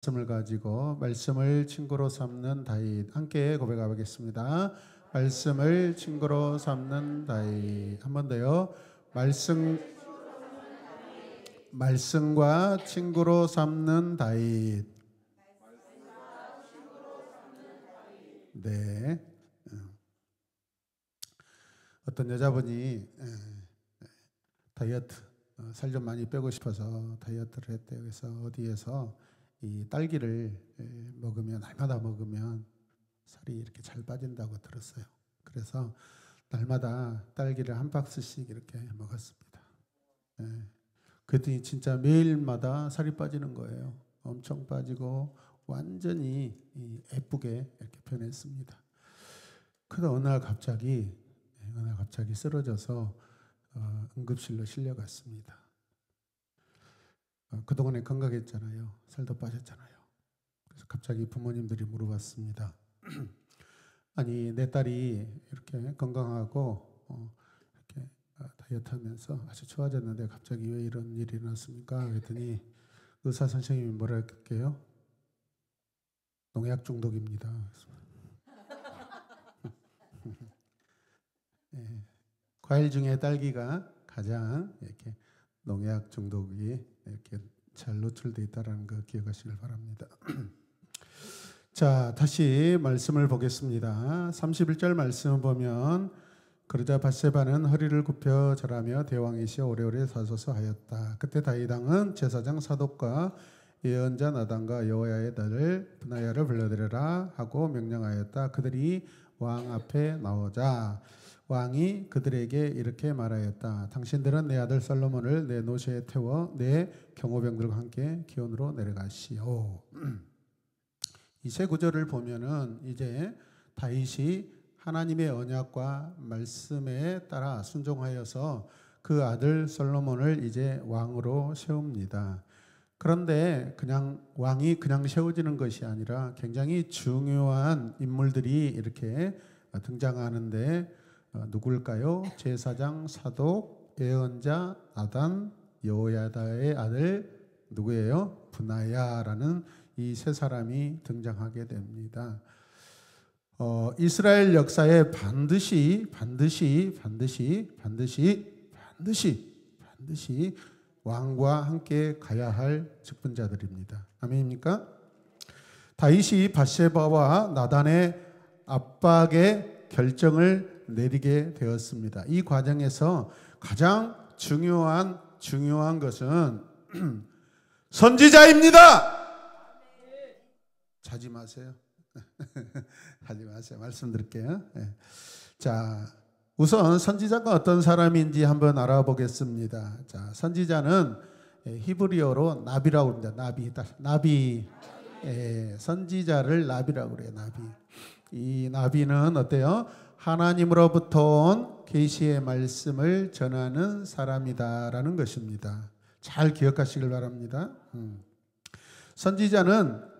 말씀을 가지고 말씀을 친구로 삼는 다윗 함께 고백하겠습니다. 말씀을 친구로 삼는 다윗. 한 번 더요. 말씀과 친구로 삼는 다윗. 네. 어떤 여자분이 다이어트 살 좀 많이 빼고 싶어서 다이어트를 했대요. 그래서 어디에서 이 딸기를 먹으면, 날마다 먹으면 살이 이렇게 잘 빠진다고 들었어요. 그래서 날마다 딸기를 한 박스씩 이렇게 먹었습니다. 그랬더니 진짜 매일마다 살이 빠지는 거예요. 엄청 빠지고 완전히 예쁘게 이렇게 변했습니다. 그러다 어느 날 갑자기 쓰러져서 응급실로 실려갔습니다. 그동안에 건강했잖아요. 살도 빠졌잖아요. 그래서 갑자기 부모님들이 물어봤습니다. 아니, 내 딸이 이렇게 건강하고 이렇게 다이어트 하면서 아주 좋아졌는데 갑자기 왜 이런 일이 일어났습니까? 그랬더니 의사 선생님이 뭐라 했게요? 농약 중독입니다. 네. 과일 중에 딸기가 가장 이렇게 농약 중독이 이렇게 잘 노출되어 있다는 거 기억하시길 바랍니다. 자, 다시 말씀을 보겠습니다. 31절 말씀을 보면 그러자 밧세바는 허리를 굽혀 절하며 대왕이시여 오래오래 사소서 하였다. 그때 다윗 왕은 제사장 사독과 예언자 나단과 여호야의 딸 브나야를 불러들여라 하고 명령하였다. 그들이 왕 앞에 나오자 왕이 그들에게 이렇게 말하였다. 당신들은 내 아들 솔로몬을 내 노새에 태워 내 경호병들과 함께 기온으로 내려가시오. 이 세 구절을 보면은 이제 다윗이 하나님의 언약과 말씀에 따라 순종하여서 그 아들 솔로몬을 이제 왕으로 세웁니다. 그런데 그냥 왕이 그냥 세워지는 것이 아니라 굉장히 중요한 인물들이 이렇게 등장하는데 누굴까요? 제사장, 사독, 예언자, 나단, 여호야다의 아들 누구예요? 브나야라는 이 세 사람이 등장하게 됩니다. 이스라엘 역사에 반드시 왕과 함께 가야 할 직분자들입니다. 아멘입니까? 다윗이 밧세바와 나단의 압박의 결정을 내리게 되었습니다. 이 과정에서 가장 중요한 것은 선지자입니다. 자지 마세요. 하지 마세요. 말씀드릴게요. 자, 우선 선지자가 어떤 사람인지 한번 알아보겠습니다. 자, 선지자는 히브리어로 나비라고 합니다. 나비. 선지자를 나비라고 그래요. 나비. 이 나비는 어때요? 하나님으로부터 온 계시의 말씀을 전하는 사람이다라는 것입니다. 잘 기억하시길 바랍니다. 선지자는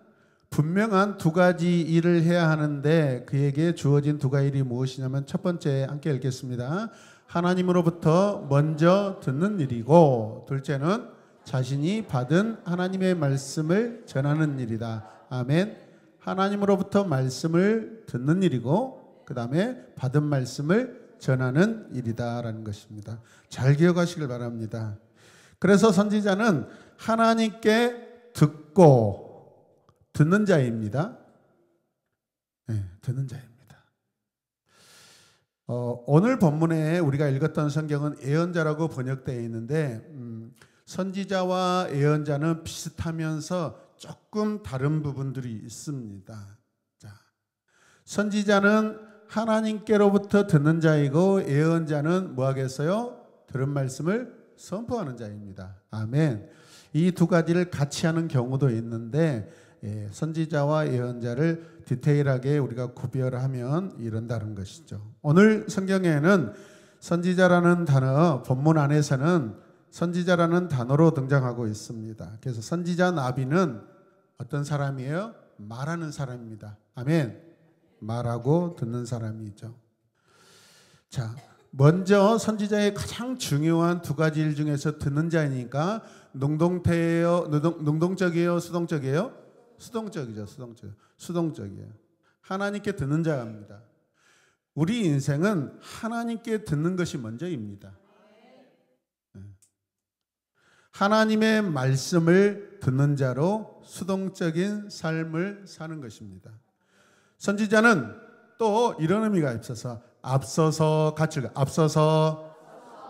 분명한 두 가지 일을 해야 하는데 그에게 주어진 두 가지 일이 무엇이냐면 첫 번째 함께 읽겠습니다. 하나님으로부터 먼저 듣는 일이고 둘째는 자신이 받은 하나님의 말씀을 전하는 일이다. 아멘. 하나님으로부터 말씀을 듣는 일이고 그 다음에 받은 말씀을 전하는 일이다라는 것입니다. 잘 기억하시길 바랍니다. 그래서 선지자는 하나님께 듣는 자입니다. 듣는 자입니다. 오늘 본문에 우리가 읽었던 성경은 예언자라고 번역되어 있는데 선지자와 예언자는 비슷하면서 조금 다른 부분들이 있습니다. 자, 선지자는 하나님께로부터 듣는 자이고 예언자는 뭐 하겠어요? 들은 말씀을 선포하는 자입니다. 아멘. 이 두 가지를 같이 하는 경우도 있는데 선지자와 예언자를 디테일하게 우리가 구별하면 이런다는 것이죠. 오늘 성경에는 선지자라는 단어 본문 안에서는 선지자라는 단어로 등장하고 있습니다. 그래서 선지자 나비는 어떤 사람이에요? 말하는 사람입니다. 아멘. 말하고 듣는 사람이죠. 자, 먼저 선지자의 가장 중요한 두 가지 일 중에서 듣는 자이니까 능동적이에요, 수동적이에요? 수동적이죠. 수동적이에요. 하나님께 듣는 자입니다. 우리 인생은 하나님께 듣는 것이 먼저입니다. 하나님의 말씀을 듣는 자로 수동적인 삶을 사는 것입니다. 선지자는 또 이런 의미가 있어서 앞서서 같이 읽어요. 앞서서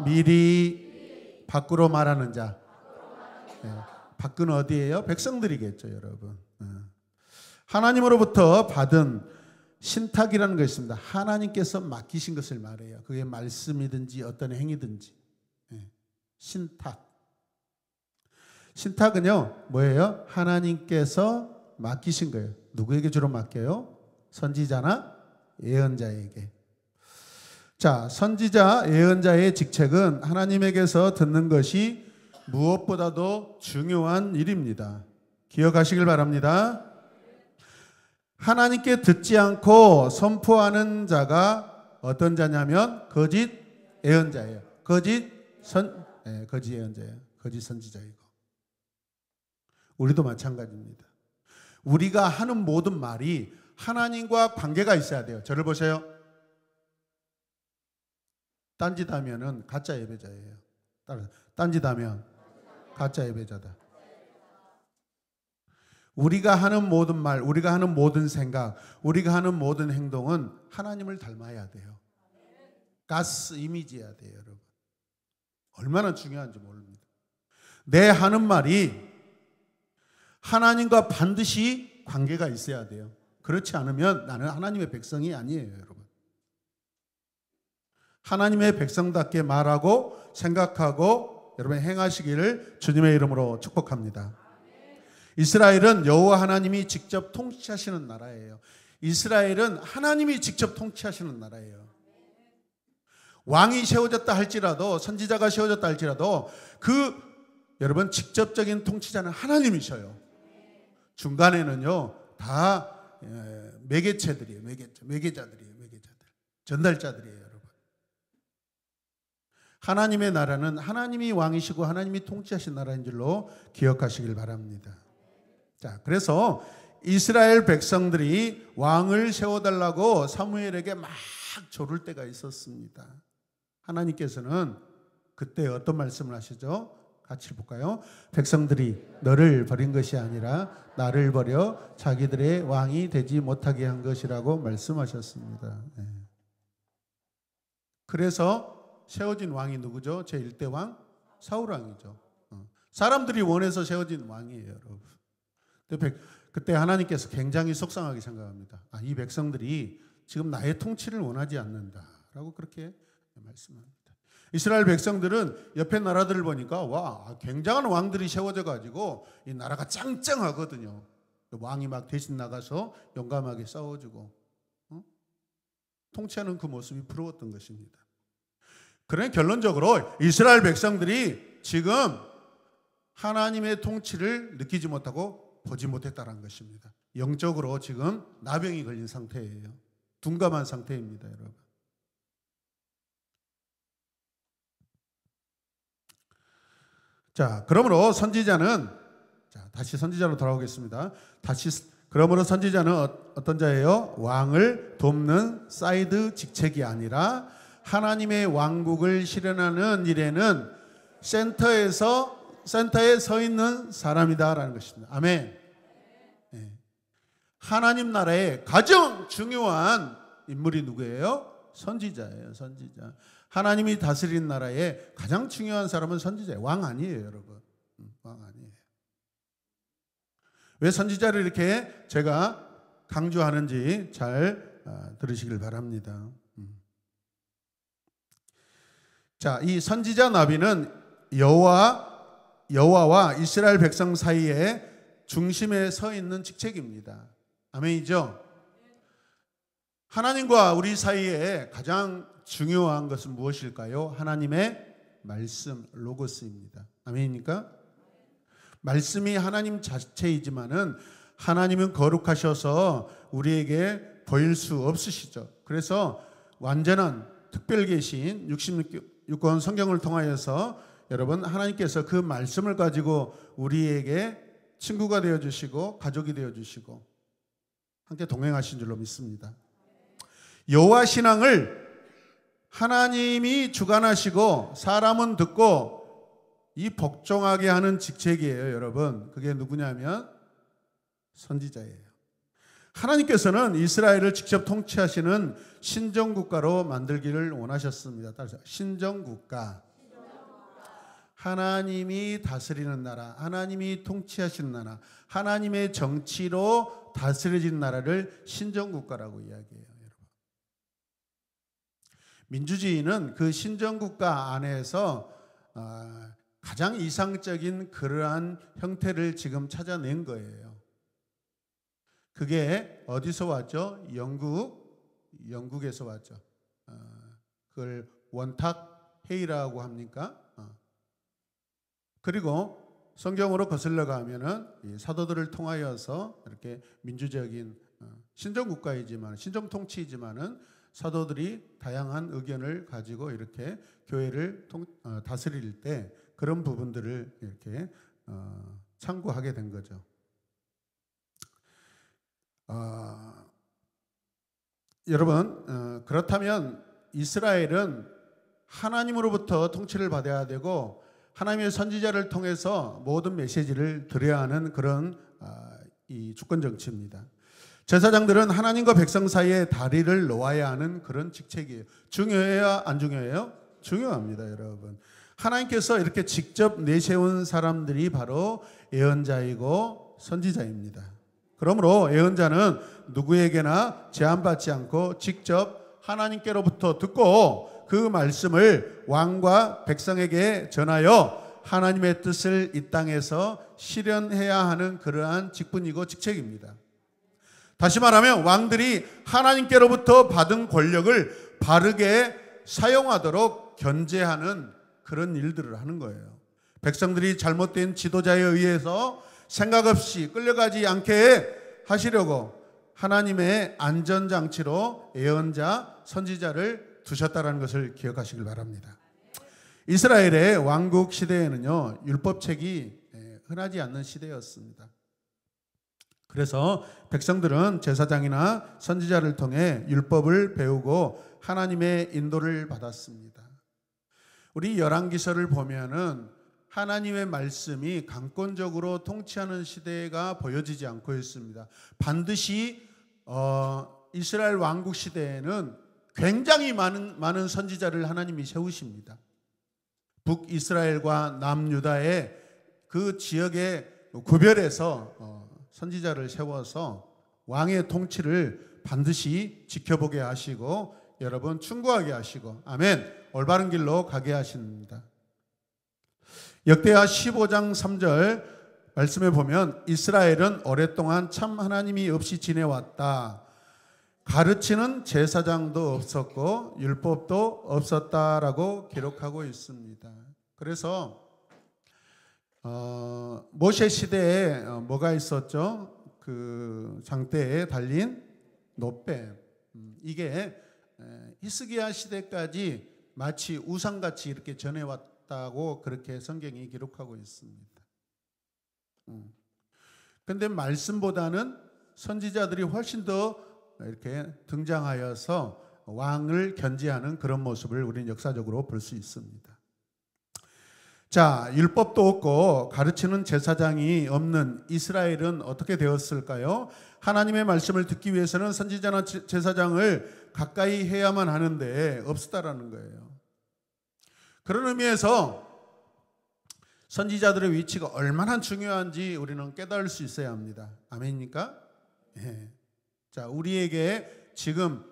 미리 밖으로 말하는 자. 밖은 어디예요? 백성들이겠죠, 여러분. 하나님으로부터 받은 신탁이라는 것이 있습니다. 하나님께서 맡기신 것을 말해요. 그게 말씀이든지 어떤 행위든지. 신탁. 신탁은요, 뭐예요? 하나님께서 맡기신 거예요. 누구에게 주로 맡겨요? 선지자나 예언자에게. 자, 선지자, 예언자의 직책은 하나님에게서 듣는 것이 무엇보다도 중요한 일입니다. 기억하시길 바랍니다. 하나님께 듣지 않고 선포하는 자가 어떤 자냐면 거짓 예언자예요. 거짓 예언자예요. 거짓 선지자이고. 우리도 마찬가지입니다. 우리가 하는 모든 말이 하나님과 관계가 있어야 돼요. 저를 보세요. 딴짓하면은 가짜 예배자예요. 딴짓하면 가짜 예배자다. 우리가 하는 모든 말, 우리가 하는 모든 생각, 우리가 하는 모든 행동은 하나님을 닮아야 돼요. 가스 이미지여야 돼요, 여러분. 얼마나 중요한지 모릅니다. 내 하는 말이 하나님과 반드시 관계가 있어야 돼요. 그렇지 않으면 나는 하나님의 백성이 아니에요, 여러분. 하나님의 백성답게 말하고 생각하고 여러분 행하시기를 주님의 이름으로 축복합니다. 이스라엘은 여호와 하나님이 직접 통치하시는 나라예요. 이스라엘은 하나님이 직접 통치하시는 나라예요. 왕이 세워졌다 할지라도, 선지자가 세워졌다 할지라도 여러분 직접적인 통치자는 하나님이셔요. 중간에는요 다 매개체들이에요. 매개자들이에요. 전달자들이에요, 여러분. 하나님의 나라는 하나님이 왕이시고 하나님이 통치하신 나라인 줄로 기억하시길 바랍니다. 자, 그래서 이스라엘 백성들이 왕을 세워달라고 사무엘에게 막 조를 때가 있었습니다. 하나님께서는 그때 어떤 말씀을 하시죠? 같이 볼까요? 백성들이 너를 버린 것이 아니라 나를 버려 자기들의 왕이 되지 못하게 한 것이라고 말씀하셨습니다. 그래서 세워진 왕이 누구죠? 제1대 왕 사울 왕이죠. 사람들이 원해서 세워진 왕이에요, 여러분. 그때 하나님께서 굉장히 속상하게 생각합니다. 이 백성들이 지금 나의 통치를 원하지 않는다라고 그렇게 말씀합니다. 이스라엘 백성들은 옆에 나라들을 보니까 와, 굉장한 왕들이 세워져 가지고 이 나라가 짱짱하거든요. 왕이 막 대신 나가서 용감하게 싸워주고 통치하는 그 모습이 부러웠던 것입니다. 그러나 결론적으로 이스라엘 백성들이 지금 하나님의 통치를 느끼지 못하고 보지 못했다는 것입니다. 영적으로 지금 나병이 걸린 상태예요. 둔감한 상태입니다, 여러분. 자, 그러므로 선지자는 다시 선지자로 돌아오겠습니다. 그러므로 선지자는 어떤 자예요? 왕을 돕는 사이드 직책이 아니라 하나님의 왕국을 실현하는 일에는 센터에 서 있는 사람이다라는 것입니다. 아멘. 네. 하나님 나라의 가장 중요한 인물이 누구예요? 선지자예요. 선지자. 하나님이 다스리는 나라의 가장 중요한 사람은 선지자예요. 왕 아니에요, 여러분. 왕 아니에요. 왜 선지자를 이렇게 제가 강조하는지 잘 들으시길 바랍니다. 자, 이 선지자 나비는 여호와와 이스라엘 백성 사이에 중심에 서 있는 직책입니다. 아멘이죠? 하나님과 우리 사이에 가장 중요한 것은 무엇일까요? 하나님의 말씀, 로고스입니다. 아멘입니까? 말씀이 하나님 자체이지만은 하나님은 거룩하셔서 우리에게 보일 수 없으시죠. 그래서 완전한 특별 계신 66권 성경을 통하여서 여러분 하나님께서 그 말씀을 가지고 우리에게 친구가 되어주시고 가족이 되어주시고 함께 동행하신 줄로 믿습니다. 여호와 신앙을 하나님이 주관하시고 사람은 듣고 이 복종하게 하는 직책이에요, 여러분. 그게 누구냐면 선지자예요. 하나님께서는 이스라엘을 직접 통치하시는 신정국가로 만들기를 원하셨습니다. 따라서 신정국가, 하나님이 다스리는 나라, 하나님이 통치하시는 나라, 하나님의 정치로 다스려진 나라를 신정국가라고 이야기해요, 여러분. 민주주의는 그 신정국가 안에서 가장 이상적인 그러한 형태를 지금 찾아낸 거예요. 그게 어디서 왔죠? 영국에서 왔죠. 그걸 원탁회의라고 합니까? 그리고 성경으로 거슬러 가면은 사도들을 통하여서 이렇게 민주적인 신정국가이지만 신정통치이지만은 사도들이 다양한 의견을 가지고 이렇게 교회를 다스릴 때 그런 부분들을 이렇게 참고하게 된 거죠. 여러분, 그렇다면 이스라엘은 하나님으로부터 통치를 받아야 되고 하나님의 선지자를 통해서 모든 메시지를 드려야 하는 그런 이 주권 정치입니다. 제사장들은 하나님과 백성 사이에 다리를 놓아야 하는 그런 직책이에요. 중요해요? 안 중요해요? 중요합니다, 여러분. 하나님께서 이렇게 직접 내세운 사람들이 바로 예언자이고 선지자입니다. 그러므로 예언자는 누구에게나 제한받지 않고 직접 하나님께로부터 듣고 그 말씀을 왕과 백성에게 전하여 하나님의 뜻을 이 땅에서 실현해야 하는 그러한 직분이고 직책입니다. 다시 말하면 왕들이 하나님께로부터 받은 권력을 바르게 사용하도록 견제하는 그런 일들을 하는 거예요. 백성들이 잘못된 지도자에 의해서 생각 없이 끌려가지 않게 하시려고 하나님의 안전장치로 예언자, 선지자를 두셨다는 것을 기억하시길 바랍니다. 이스라엘의 왕국 시대에는요, 율법책이 흔하지 않는 시대였습니다. 그래서 백성들은 제사장이나 선지자를 통해 율법을 배우고 하나님의 인도를 받았습니다. 우리 열왕기서를 보면은 하나님의 말씀이 강권적으로 통치하는 시대가 보여지지 않고 있습니다. 반드시 이스라엘 왕국 시대에는 굉장히 많은 선지자를 하나님이 세우십니다. 북이스라엘과 남유다의 그 지역의 구별해서 선지자를 세워서 왕의 통치를 반드시 지켜보게 하시고 여러분 충고하게 하시고 아멘, 올바른 길로 가게 하십니다. 역대하 15장 3절 말씀에 보면 이스라엘은 오랫동안 참 하나님이 없이 지내왔다. 가르치는 제사장도 없었고 율법도 없었다라고 기록하고 있습니다. 그래서 모세 시대에 뭐가 있었죠? 그 장대에 달린 놋뱀. 이게 히스기야 시대까지 마치 우상같이 이렇게 전해왔다고 그렇게 성경이 기록하고 있습니다. 그런데 말씀보다는 선지자들이 훨씬 더 이렇게 등장하여서 왕을 견제하는 그런 모습을 우리는 역사적으로 볼 수 있습니다. 자, 율법도 없고 가르치는 제사장이 없는 이스라엘은 어떻게 되었을까요? 하나님의 말씀을 듣기 위해서는 선지자나 제사장을 가까이 해야만 하는데 없었다라는 거예요. 그런 의미에서 선지자들의 위치가 얼마나 중요한지 우리는 깨달을 수 있어야 합니다. 아멘입니까? 예. 자, 우리에게 지금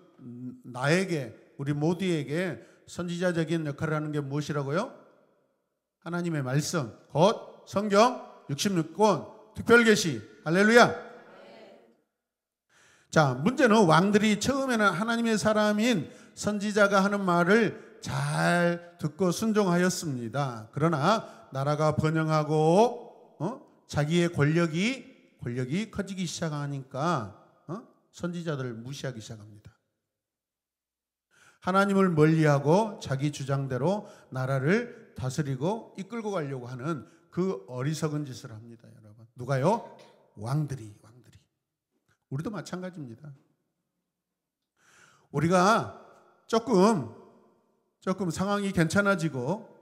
나에게 우리 모두에게 선지자적인 역할을 하는 게 무엇이라고요? 하나님의 말씀, 곧 성경 66권 특별계시. 할렐루야. 자, 문제는 왕들이 처음에는 하나님의 사람인 선지자가 하는 말을 잘 듣고 순종하였습니다. 그러나 나라가 번영하고 자기의 권력이 커지기 시작하니까 선지자들을 무시하기 시작합니다. 하나님을 멀리하고 자기 주장대로 나라를 다스리고 이끌고 가려고 하는 그 어리석은 짓을 합니다, 여러분. 누가요? 왕들이. 우리도 마찬가지입니다. 우리가 조금 상황이 괜찮아지고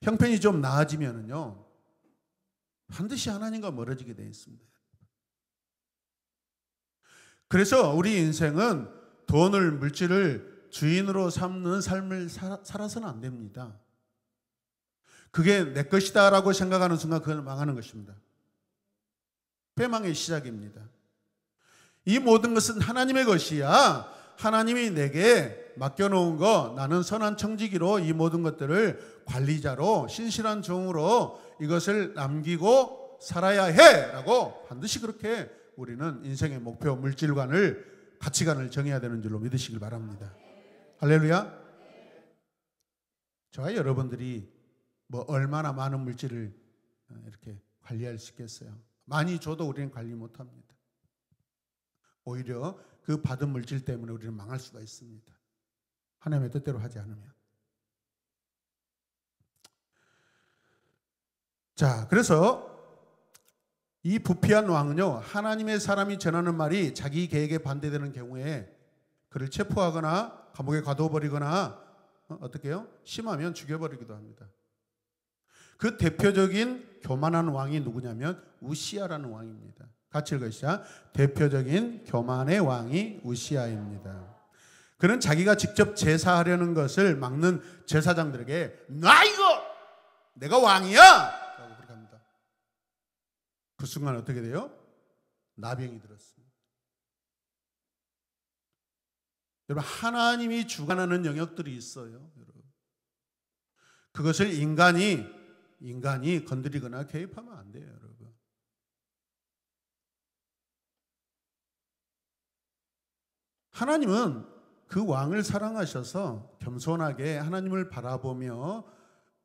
형편이 좀 나아지면은요, 반드시 하나님과 멀어지게 되어 있습니다. 그래서 우리 인생은 돈을, 물질을 주인으로 삼는 삶을 살아서는 안 됩니다. 그게 내 것이다라고 생각하는 순간 그건 망하는 것입니다. 패망의 시작입니다. 이 모든 것은 하나님의 것이야. 하나님이 내게 맡겨놓은 거, 나는 선한 청지기로 이 모든 것들을 관리자로 신실한 종으로 이것을 남기고 살아야 해라고 반드시 그렇게 우리는 인생의 목표, 물질관을, 가치관을 정해야 되는 줄로 믿으시길 바랍니다. 할렐루야. 저와 여러분들이 뭐 얼마나 많은 물질을 이렇게 관리할 수 있겠어요? 많이 줘도 우리는 관리 못합니다. 오히려 그 받은 물질 때문에 우리는 망할 수가 있습니다. 하나님의 뜻대로 하지 않으면. 자, 그래서 이 부피한 왕은요, 하나님의 사람이 전하는 말이 자기 계획에 반대되는 경우에 그를 체포하거나 감옥에 가둬버리거나 어떻게 해요? 심하면 죽여버리기도 합니다. 그 대표적인 교만한 왕이 누구냐면 우시야라는 왕입니다. 같이 읽으시죠. 대표적인 교만의 왕이 우시야입니다. 그는 자기가 직접 제사하려는 것을 막는 제사장들에게 나 이거 내가 왕이야! 라고 그렇게 합니다. 그 순간 어떻게 돼요? 나병이 들었습니다. 여러분, 하나님이 주관하는 영역들이 있어요. 여러분. 그것을 인간이 건드리거나 개입하면 안 돼요, 여러분. 하나님은 그 왕을 사랑하셔서 겸손하게 하나님을 바라보며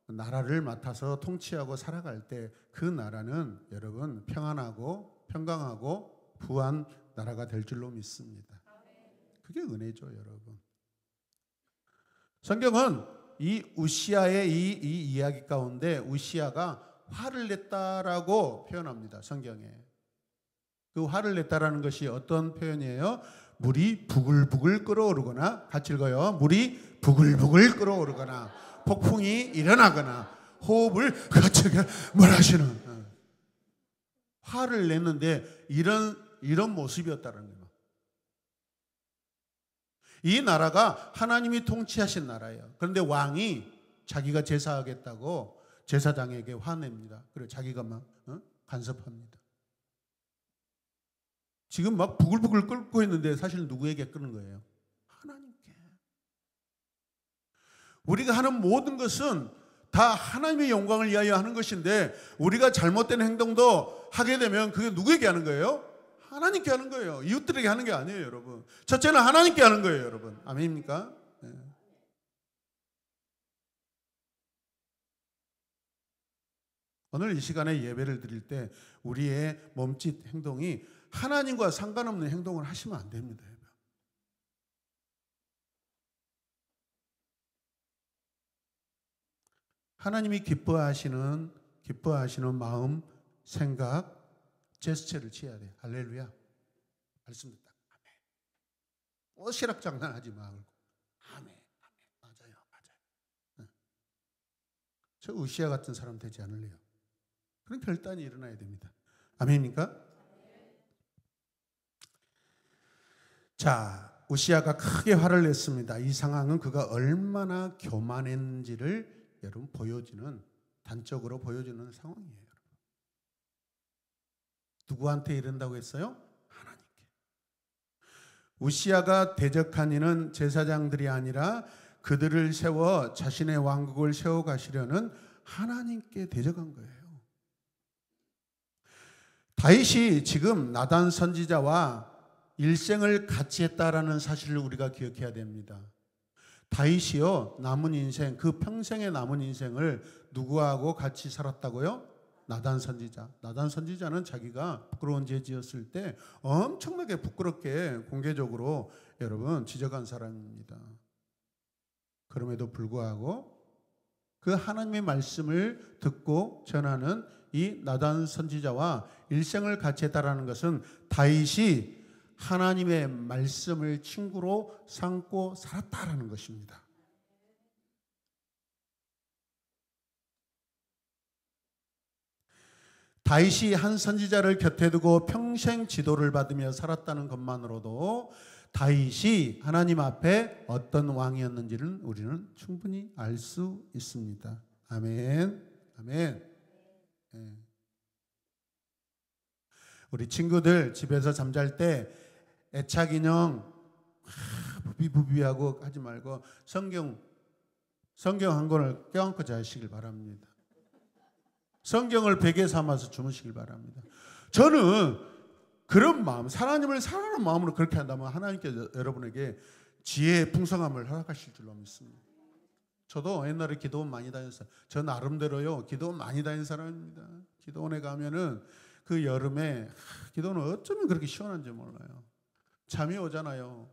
나라를 맡아서 통치하고 살아갈 때 그 나라는 여러분 평안하고 평강하고 부한 나라가 될 줄로 믿습니다. 그게 은혜죠, 여러분. 성경은 이 우시야의 이 이야기 가운데 우시야가 화를 냈다라고 표현합니다. 성경에. 그 화를 냈다라는 것이 어떤 표현이에요? 물이 부글부글 끓어오르거나, 같이 읽어요. 물이 부글부글 끓어오르거나 폭풍이 일어나거나 호흡을 거칠게 몰아쉬는 화를 냈는데 이런 모습이었다는 거예요. 이 나라가 하나님이 통치하신 나라예요. 그런데 왕이 자기가 제사하겠다고 제사장에게 화냅니다. 그리고 자기가 막 간섭합니다. 지금 막 부글부글 끓고 있는데 사실 누구에게 끓는 거예요? 하나님께. 우리가 하는 모든 것은 다 하나님의 영광을 위하여 하는 것인데 우리가 잘못된 행동도 하게 되면 그게 누구에게 하는 거예요? 하나님께 하는 거예요. 이웃들에게 하는 게 아니에요, 여러분. 첫째는 하나님께 하는 거예요, 여러분. 아멘입니까? 네. 오늘 이 시간에 예배를 드릴 때 우리의 몸짓 행동이 하나님과 상관없는 행동을 하시면 안 됩니다. 하나님이 기뻐하시는 마음, 생각, 제스처를 취해야 돼요. 할렐루야. 말씀 듣다. 아멘. 오시락 장난하지 말고. 아멘. 맞아요. 저 우시야 같은 사람 되지 않을래요. 그런 결단이 일어나야 됩니다. 아멘입니까? 자, 우시야가 크게 화를 냈습니다. 이 상황은 그가 얼마나 교만했는지를 여러분 단적으로 보여주는 상황이에요. 누구한테 이른다고 했어요? 하나님께. 우시야가 대적한 이는 제사장들이 아니라 그들을 세워 자신의 왕국을 세워가시려는 하나님께 대적한 거예요. 다윗이 지금 나단 선지자와 일생을 같이 했다라는 사실을 우리가 기억해야 됩니다. 다윗이요, 남은 인생, 그 평생의 남은 인생을 누구하고 같이 살았다고요? 나단 선지자. 나단 선지자는 자기가 부끄러운 죄 지었을 때 엄청나게 부끄럽게 공개적으로 여러분 지적한 사람입니다. 그럼에도 불구하고 그 하나님의 말씀을 듣고 전하는 이 나단 선지자와 일생을 같이 했다라는 것은 다윗이 하나님의 말씀을 친구로 삼고 살았다라는 것입니다. 다윗이 한 선지자를 곁에 두고 평생 지도를 받으며 살았다는 것만으로도 다윗이 하나님 앞에 어떤 왕이었는지를 우리는 충분히 알 수 있습니다. 아멘. 아멘. 네. 우리 친구들 집에서 잠잘 때 애착 인형 부비부비하고 하지 말고 성경 한 권을 껴안고 자시길 바랍니다. 성경을 베개 삼아서 주무시길 바랍니다. 저는 그런 마음, 하나님을 사랑하는 마음으로 그렇게 한다면 하나님께서 여러분에게 지혜의 풍성함을 허락하실 줄로 믿습니다. 저도 옛날에 기도원 많이 다녔어요. 저 나름대로요 기도원 많이 다닌 사람입니다. 기도원에 가면은 그 여름에 기도원은 어쩌면 그렇게 시원한지 몰라요. 잠이 오잖아요.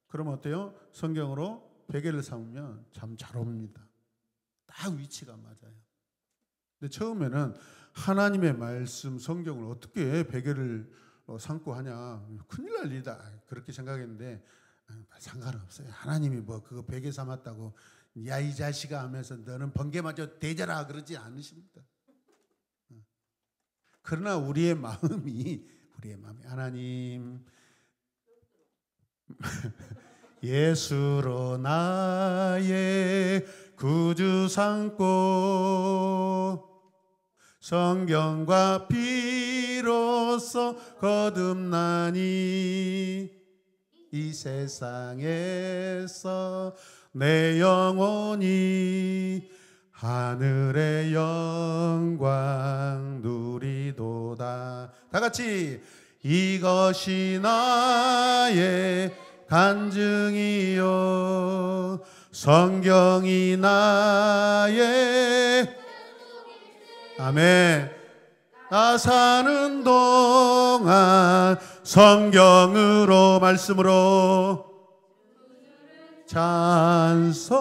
그러면 어때요? 성경으로 베개를 삼으면 잠 잘 옵니다. 딱 위치가 맞아요. 근데 처음에는 하나님의 말씀 성경을 어떻게 베개를 삼고 하냐, 큰일 날 일이다 그렇게 생각했는데 상관없어요. 하나님이 뭐 그거 베개 삼았다고 야 이 자식아 하면서 너는 번개마저 대져라 그러지 않으십니다. 그러나 우리의 마음이 하나님 예수로 나의 구주 삼고 성경과 피로써 거듭나니 이 세상에서 내 영혼이 하늘의 영광 누리도다. 다 같이 이것이 나의 간증이요 성경이 나의 아멘. 나 사는 동안 성경으로 말씀으로 찬송하리로다.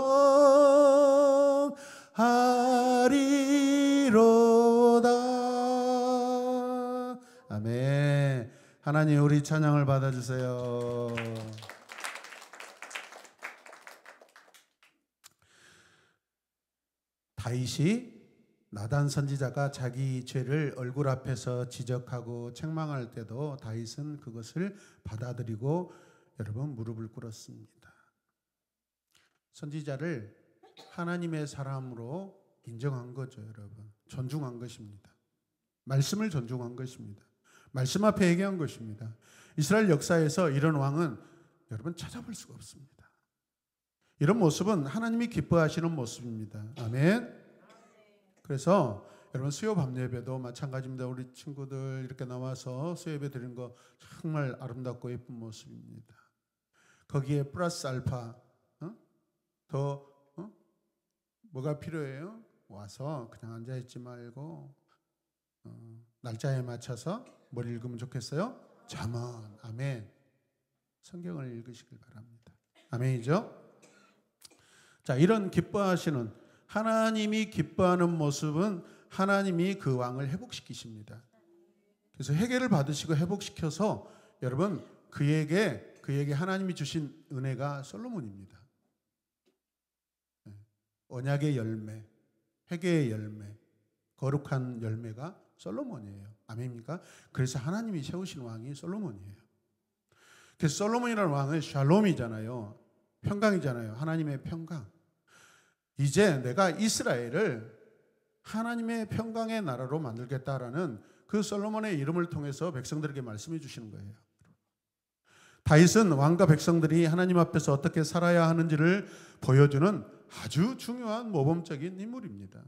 아멘. 하나님 우리 찬양을 받아주세요. 다윗이 나단 선지자가 자기 죄를 얼굴 앞에서 지적하고 책망할 때도 다윗은 그것을 받아들이고 여러분 무릎을 꿇었습니다. 선지자를 하나님의 사람으로 인정한 거죠, 여러분. 존중한 것입니다. 말씀을 존중한 것입니다. 말씀 앞에 얘기한 것입니다. 이스라엘 역사에서 이런 왕은 여러분 찾아볼 수가 없습니다. 이런 모습은 하나님이 기뻐하시는 모습입니다. 아멘. 그래서 여러분 수요 밤 예배도 마찬가지입니다. 우리 친구들 이렇게 나와서 수요 예배 드리는 거 정말 아름답고 예쁜 모습입니다. 거기에 플러스 알파 더 뭐가 필요해요? 와서 그냥 앉아있지 말고 날짜에 맞춰서 뭘 읽으면 좋겠어요? 잠언. 아멘. 성경을 읽으시길 바랍니다. 아멘이죠? 자, 이런 기뻐하시는 하나님이 기뻐하는 모습은 하나님이 그 왕을 회복시키십니다. 그래서 회개를 받으시고 회복시켜서 여러분 그에게 하나님이 주신 은혜가 솔로몬입니다. 언약의 열매, 회개의 열매, 거룩한 열매가 솔로몬이에요. 아멘입니까? 그래서 하나님이 세우신 왕이 솔로몬이에요. 그래서 솔로몬이라는 왕은 샬롬이잖아요. 평강이잖아요. 하나님의 평강. 이제 내가 이스라엘을 하나님의 평강의 나라로 만들겠다라는 그 솔로몬의 이름을 통해서 백성들에게 말씀해 주시는 거예요. 다윗은 왕과 백성들이 하나님 앞에서 어떻게 살아야 하는지를 보여주는 아주 중요한 모범적인 인물입니다.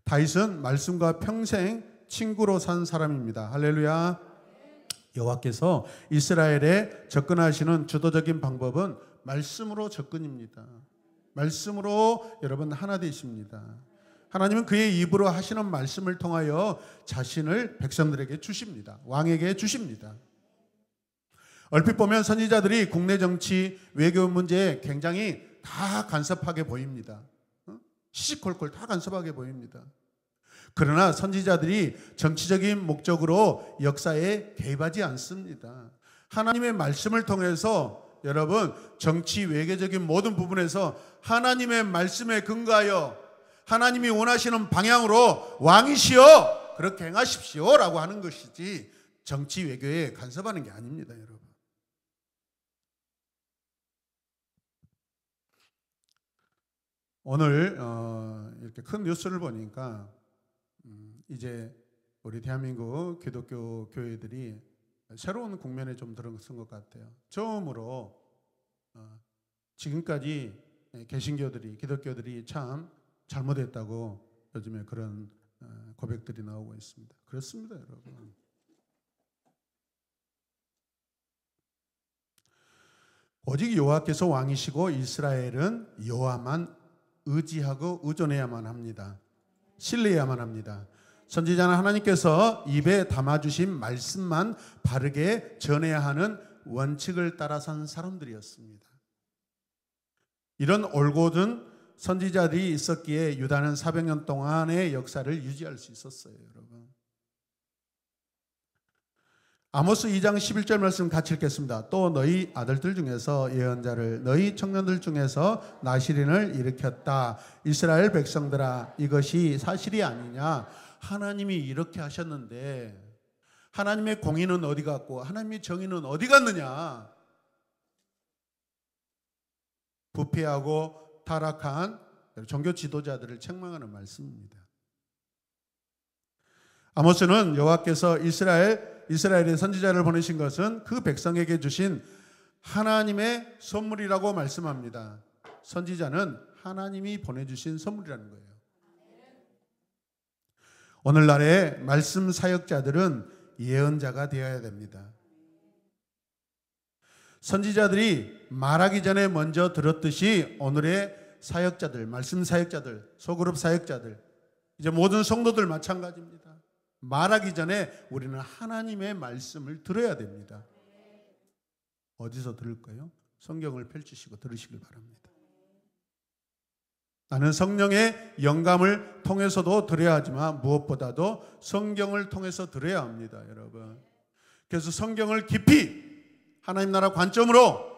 다윗은 말씀과 평생 친구로 산 사람입니다. 할렐루야. 여호와께서 이스라엘에 접근하시는 주도적인 방법은 말씀으로 접근입니다. 말씀으로 여러분 하나 되십니다. 하나님은 그의 입으로 하시는 말씀을 통하여 자신을 백성들에게 주십니다. 왕에게 주십니다. 얼핏 보면 선지자들이 국내 정치, 외교 문제에 굉장히 다 간섭하게 보입니다. 시시콜콜 다 간섭하게 보입니다. 그러나 선지자들이 정치적인 목적으로 역사에 개입하지 않습니다. 하나님의 말씀을 통해서 여러분 정치 외교적인 모든 부분에서 하나님의 말씀에 근거하여 하나님이 원하시는 방향으로 왕이시여 그렇게 행하십시오 라고 하는 것이지 정치 외교에 간섭하는 게 아닙니다. 여러분. 오늘 이렇게 큰 뉴스를 보니까 이제 우리 대한민국 기독교 교회들이 새로운 국면에 좀 들어선 것 같아요. 처음으로 지금까지 개신교들이 기독교들이 참 잘못했다고 요즘에 그런 고백들이 나오고 있습니다. 그렇습니다, 여러분. 오직 여호와께서 왕이시고 이스라엘은 여호와만 의지하고 의존해야만 합니다. 신뢰해야만 합니다. 선지자는 하나님께서 입에 담아주신 말씀만 바르게 전해야 하는 원칙을 따라 산 사람들이었습니다. 이런 올곧은 선지자들이 있었기에 유다는 400년 동안의 역사를 유지할 수 있었어요, 여러분. 아모스 2장 11절 말씀 같이 읽겠습니다. 또 너희 아들들 중에서 예언자를 너희 청년들 중에서 나시린을 일으켰다. 이스라엘 백성들아 이것이 사실이 아니냐. 하나님이 이렇게 하셨는데 하나님의 공의는 어디 갔고 하나님의 정의는 어디 갔느냐. 부패하고 타락한 종교 지도자들을 책망하는 말씀입니다. 아모스는 여호와께서 이스라엘의 선지자를 보내신 것은 그 백성에게 주신 하나님의 선물이라고 말씀합니다. 선지자는 하나님이 보내주신 선물이라는 거예요. 오늘날의 말씀 사역자들은 예언자가 되어야 됩니다. 선지자들이 말하기 전에 먼저 들었듯이 오늘의 사역자들, 말씀 사역자들, 소그룹 사역자들, 이제 모든 성도들 마찬가지입니다. 말하기 전에 우리는 하나님의 말씀을 들어야 됩니다. 어디서 들을까요? 성경을 펼치시고 들으시길 바랍니다. 나는 성령의 영감을 통해서도 들어야 하지만 무엇보다도 성경을 통해서 들어야 합니다, 여러분. 그래서 성경을 깊이 하나님 나라 관점으로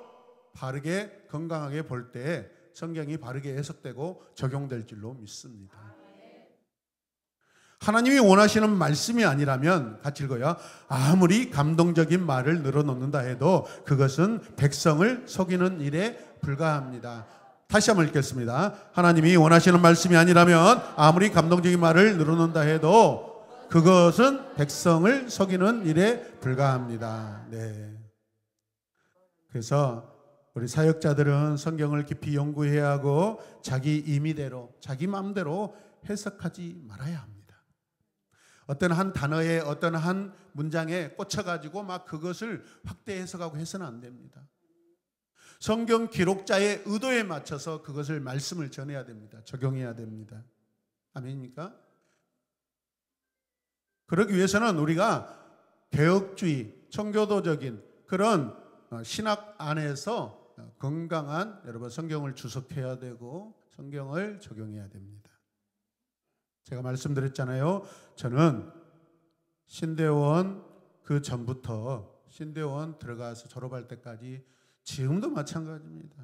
바르게 건강하게 볼 때 성경이 바르게 해석되고 적용될 줄로 믿습니다. 하나님이 원하시는 말씀이 아니라면 같이 읽어요. 아무리 감동적인 말을 늘어놓는다 해도 그것은 백성을 속이는 일에 불과합니다. 다시 한번 읽겠습니다. 하나님이 원하시는 말씀이 아니라면 아무리 감동적인 말을 늘어놓는다 해도 그것은 백성을 속이는 일에 불과합니다. 네. 그래서 우리 사역자들은 성경을 깊이 연구해야 하고 자기 임의대로 자기 마음대로 해석하지 말아야 합니다. 어떤 한 단어에 어떤 한 문장에 꽂혀가지고 막 그것을 확대 해석하고 해서는 안 됩니다. 성경 기록자의 의도에 맞춰서 그것을 말씀을 전해야 됩니다. 적용해야 됩니다. 아멘입니까? 그러기 위해서는 우리가 개혁주의, 청교도적인 그런 신학 안에서 건강한 여러분 성경을 주석해야 되고 성경을 적용해야 됩니다. 제가 말씀드렸잖아요. 저는 신대원 그 전부터 신대원 들어가서 졸업할 때까지 지금도 마찬가지입니다.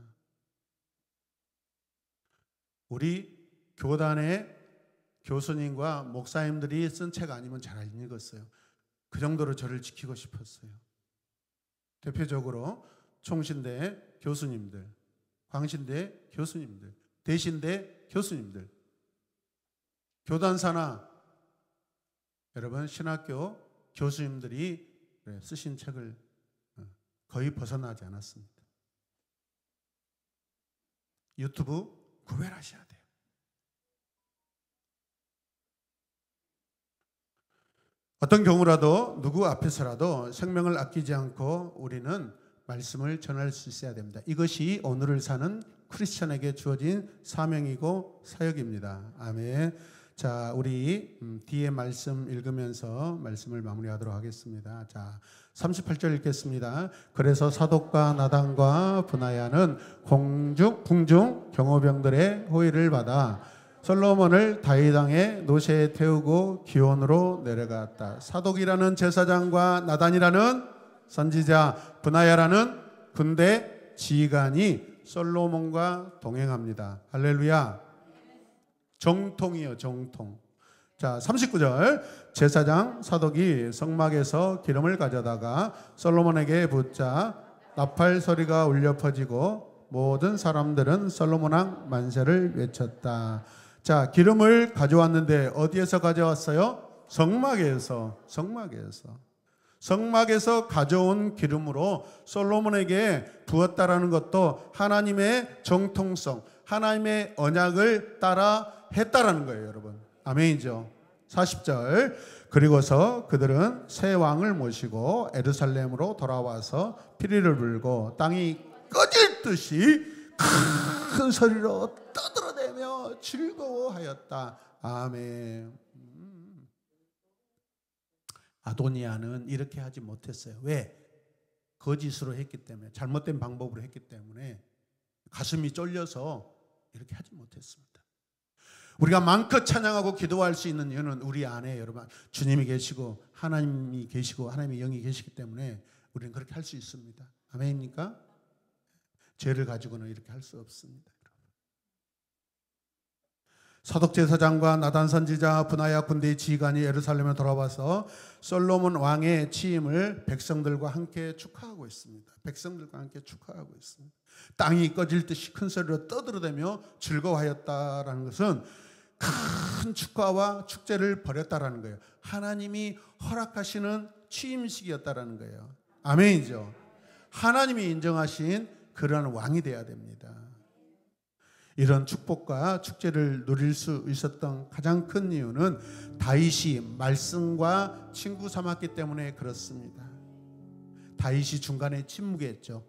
우리 교단의 교수님과 목사님들이 쓴 책 아니면 잘 안 읽었어요. 그 정도로 저를 지키고 싶었어요. 대표적으로 총신대 교수님들, 광신대 교수님들, 대신대 교수님들, 교단사나 여러분 신학교 교수님들이 쓰신 책을 거의 벗어나지 않았습니다. 유튜브 구별하셔야 돼요. 어떤 경우라도 누구 앞에서라도 생명을 아끼지 않고 우리는 말씀을 전할 수 있어야 됩니다. 이것이 오늘을 사는 크리스천에게 주어진 사명이고 사역입니다. 아멘. 자, 우리 뒤에 말씀 읽으면서 말씀을 마무리하도록 하겠습니다. 자, 38절 읽겠습니다. 그래서 사독과 나단과 브나야는 궁중 경호병들의 호의를 받아 솔로몬을 다윗 왕의 노새에 태우고 기온으로 내려갔다. 사독이라는 제사장과 나단이라는 선지자, 브나야라는 군대 지휘관이 솔로몬과 동행합니다. 할렐루야. 정통이요, 정통. 자, 39절. 제사장 사독이 성막에서 기름을 가져다가 솔로몬에게 붓자 나팔 소리가 울려 퍼지고 모든 사람들은 솔로몬 왕 만세를 외쳤다. 자, 기름을 가져왔는데 어디에서 가져왔어요? 성막에서 가져온 기름으로 솔로몬에게 부었다라는 것도 하나님의 정통성, 하나님의 언약을 따라 했다라는 거예요, 여러분. 아멘이죠. 40절. 그리고서 그들은 새 왕을 모시고 예루살렘으로 돌아와서 피리를 불고 땅이 꺼질 듯이 큰 소리로 떠들어대며 즐거워하였다. 아멘. 아도니아는 이렇게 하지 못했어요. 왜? 거짓으로 했기 때문에, 잘못된 방법으로 했기 때문에 가슴이 쫄려서 이렇게 하지 못했습니다. 우리가 마음껏 찬양하고 기도할 수 있는 이유는 우리 안에 여러분 주님이 계시고 하나님이 계시고 하나님의 영이 계시기 때문에 우리는 그렇게 할 수 있습니다. 아멘입니까? 죄를 가지고는 이렇게 할 수 없습니다. 사독제사장과 나단 선지자, 브나야 군대의 지휘관이 예루살렘에 돌아와서 솔로몬 왕의 취임을 백성들과 함께 축하하고 있습니다. 땅이 꺼질 듯이 큰 소리로 떠들어대며 즐거워하였다라는 것은 큰 축하와 축제를 벌였다라는 거예요. 하나님이 허락하시는 취임식이었다라는 거예요. 아멘이죠. 하나님이 인정하신 그런 왕이 되어야 됩니다. 이런 축복과 축제를 누릴 수 있었던 가장 큰 이유는 다윗이 말씀과 친구 삼았기 때문에 그렇습니다. 다윗이 중간에 침묵했죠.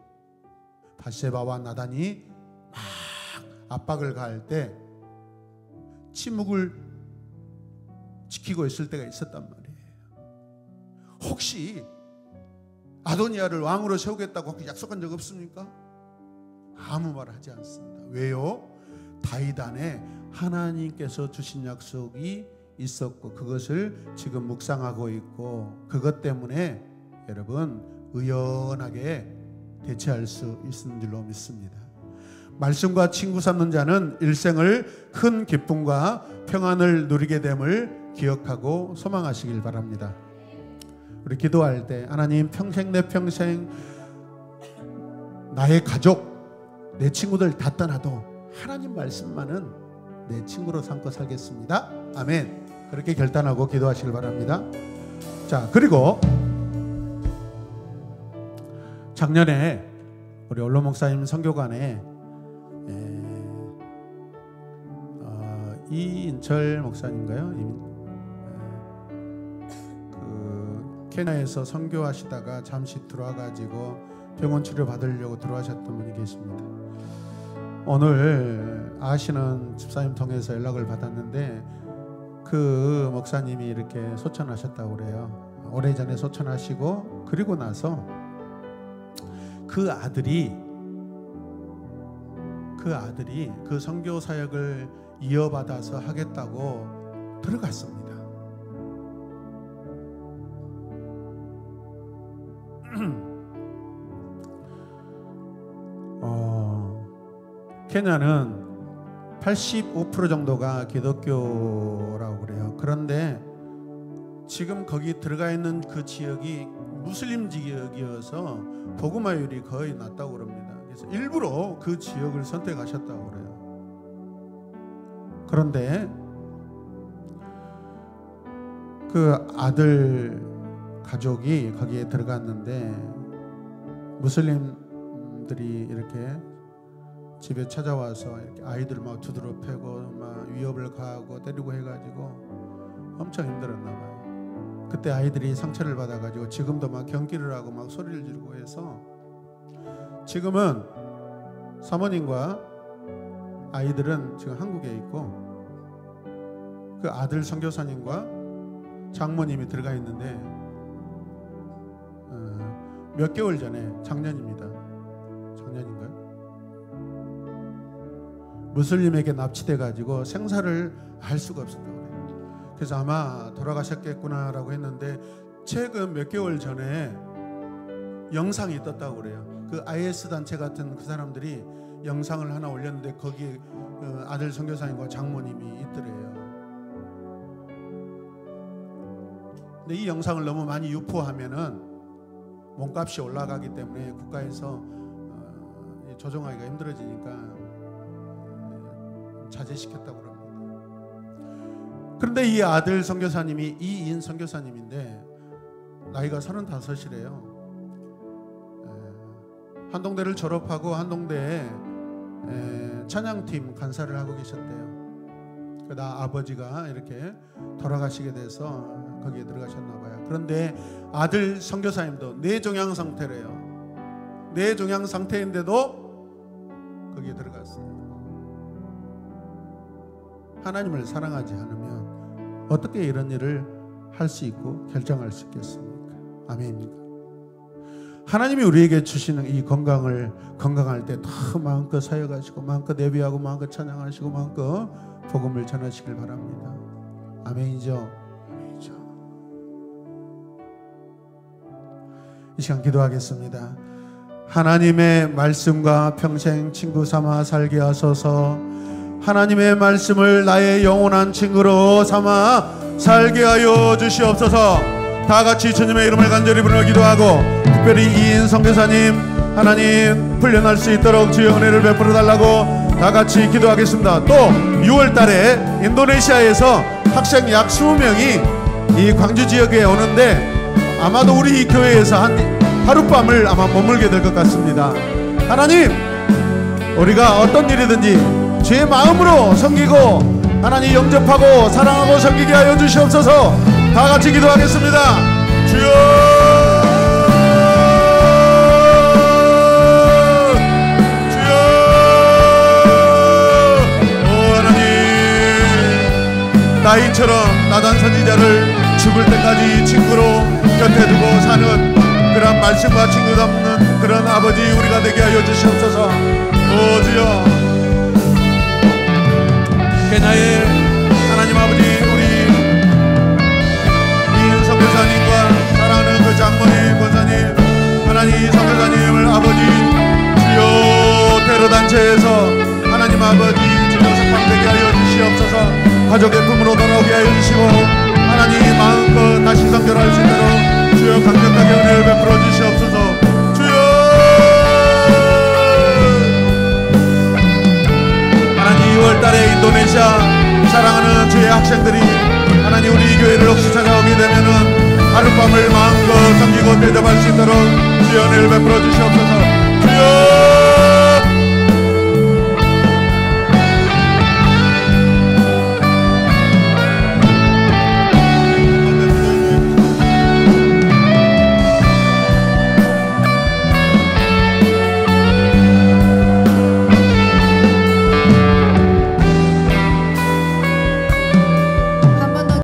밧세바와 나단이 막 압박을 가할 때 침묵을 지키고 있을 때가 있었단 말이에요. 혹시 아도니아를 왕으로 세우겠다고 혹시 약속한 적 없습니까? 아무 말 하지 않습니다. 왜요? 다윗 안에 하나님께서 주신 약속이 있었고 그것을 지금 묵상하고 있고 그것 때문에 여러분 의연하게 대처할 수 있는 줄로 믿습니다. 말씀과 친구 삼는 자는 일생을 큰 기쁨과 평안을 누리게 됨을 기억하고 소망하시길 바랍니다. 우리 기도할 때 하나님 평생 내 평생 나의 가족, 내 친구들 다 떠나도 하나님 말씀만은 내 친구로 삼고 살겠습니다. 아멘. 그렇게 결단하고 기도하시길 바랍니다. 자, 그리고 작년에 우리 원로 목사님 선교관에 이인철 목사님인가요? 케냐에서 선교하시다가 잠시 들어와가지고 병원 치료 받으려고 들어가셨던 분이 계십니다. 오늘 아시는 집사님 통해서 연락을 받았는데 그 목사님이 이렇게 소천하셨다고 그래요. 오래전에 소천하시고 그리고 나서 그 아들이 그 선교 사역을 이어받아서 하겠다고 들어갔습니다. 케냐는 85% 정도가 기독교라고 그래요. 그런데 지금 거기 들어가 있는 그 지역이 무슬림 지역이어서 복음화율이 거의 낮다고 그럽니다. 그래서 일부러 그 지역을 선택하셨다고 그래요. 그런데 그 아들 가족이 거기에 들어갔는데 무슬림들이 이렇게 집에 찾아와서 이렇게 아이들 막 두드러 패고 막 위협을 가하고 때리고 해가지고 엄청 힘들었나 봐요. 그때 아이들이 상처를 받아가지고 지금도 막 경기를 하고 막 소리를 지르고 해서 지금은 사모님과 아이들은 지금 한국에 있고 그 아들 선교사님과 장모님이 들어가 있는데 몇 개월 전에 작년인가요? 무슬림에게 납치돼 가지고 생사를 알 수가 없었다고 그래요. 그래서 아마 돌아가셨겠구나라고 했는데 최근 몇 개월 전에 영상이 떴다고 그래요. 그 IS 단체 같은 그 사람들이 영상을 하나 올렸는데 거기에 아들 선교사님과 장모님이 있더래요. 근데 이 영상을 너무 많이 유포하면은 몸값이 올라가기 때문에 국가에서 조정하기가 힘들어지니까 자제시켰다고 합니다. 그런데 이 아들 선교사님이 이인 선교사님인데 나이가 35이래요. 한동대를 졸업하고 한동대에 찬양팀 간사를 하고 계셨대요. 그러다 아버지가 이렇게 돌아가시게 돼서 거기에 들어가셨나 봐요. 그런데 아들 선교사님도 뇌종양 상태래요. 뇌종양 상태인데도 거기에 들어갔어요. 하나님을 사랑하지 않으면 어떻게 이런 일을 할 수 있고 결정할 수 있겠습니까? 아멘입니다. 하나님이 우리에게 주시는 이 건강할 때 더 마음껏 사역하시고 마음껏 예배하고 마음껏 찬양하시고 마음껏 복음을 전하시길 바랍니다. 아멘이죠. 이 시간 기도하겠습니다. 하나님의 말씀과 평생 친구 삼아 살게 하소서. 하나님의 말씀을 나의 영원한 친구로 삼아 살게 하여 주시옵소서. 다 같이 주님의 이름을 간절히 부르며 기도하고 특별히 이인 선교사님 하나님 풀려날 수 있도록 주의 은혜를 베풀어 달라고 다 같이 기도하겠습니다. 또 6월 달에 인도네시아에서 학생 약 20명이 이 광주 지역에 오는데 아마도 우리 교회에서 하룻밤을 아마 머물게 될 것 같습니다. 하나님, 우리가 어떤 일이든지 주의 마음으로 섬기고 하나님 영접하고 사랑하고 섬기게 하여 주시옵소서. 다 같이 기도하겠습니다. 주여, 주여, 오 하나님, 나이처럼 나단 선지자를 죽을 때까지 친구로 곁에 두고 사는 그런 말씀과 친구 닮는 그런 아버지 우리가 되게 하여 주시옵소서. 오 주여, 케냐의 하나님 아버지 우리 이인 선교사님과 사랑하는 그 장모님 권사님 하나님 선교사님을 아버지 주여 테러단체에서 하나님 아버지 주여 석방되게 하여 주시옵소서. 가족의 품으로 돌아오게 하여 주시고 하나님 마음껏 다시 선교할 수 있도록 주여 강력하게 은혜를 베풀어 주시옵소서. 주여, 하나님 2월달에 인도네시아 사랑하는 주의 학생들이 하나님 우리 교회를 혹시 찾아오게 되면은 하룻밤을 마음껏 섬기고 대접할 수 있도록 주여 은혜를 베풀어 주시옵소서. 주여,